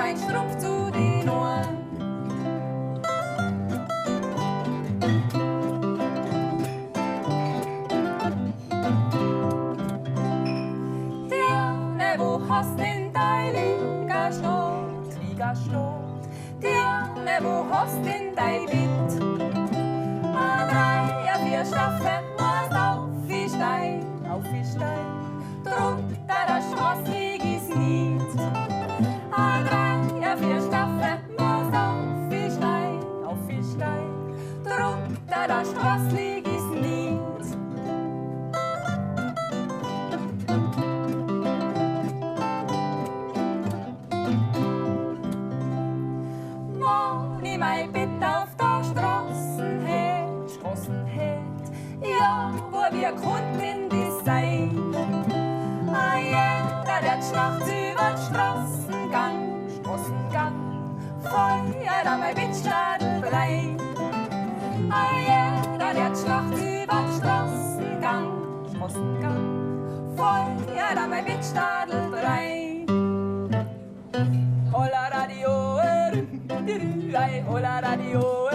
ein Strumpf zu den Ohren. Der, wo hast in dein Liga steht, der, wo hast in dein Bett. A drei, a vier Staffeln, musst aufsteigen, drunter der Straße lieg is nicht. A drei, a vier Staffeln, musst aufsteigen, drunter der Straße lieg is nicht. Mein Bett auf der Straßen hält, ja, wo wir konnten die sein. A jeder, der schnachts über den Straßengang, feuert an mein Bettstadel rein. A jeder, der schnachts über den Straßengang, feuert an mein Bettstadel rein. Hola Radio, hola Radio.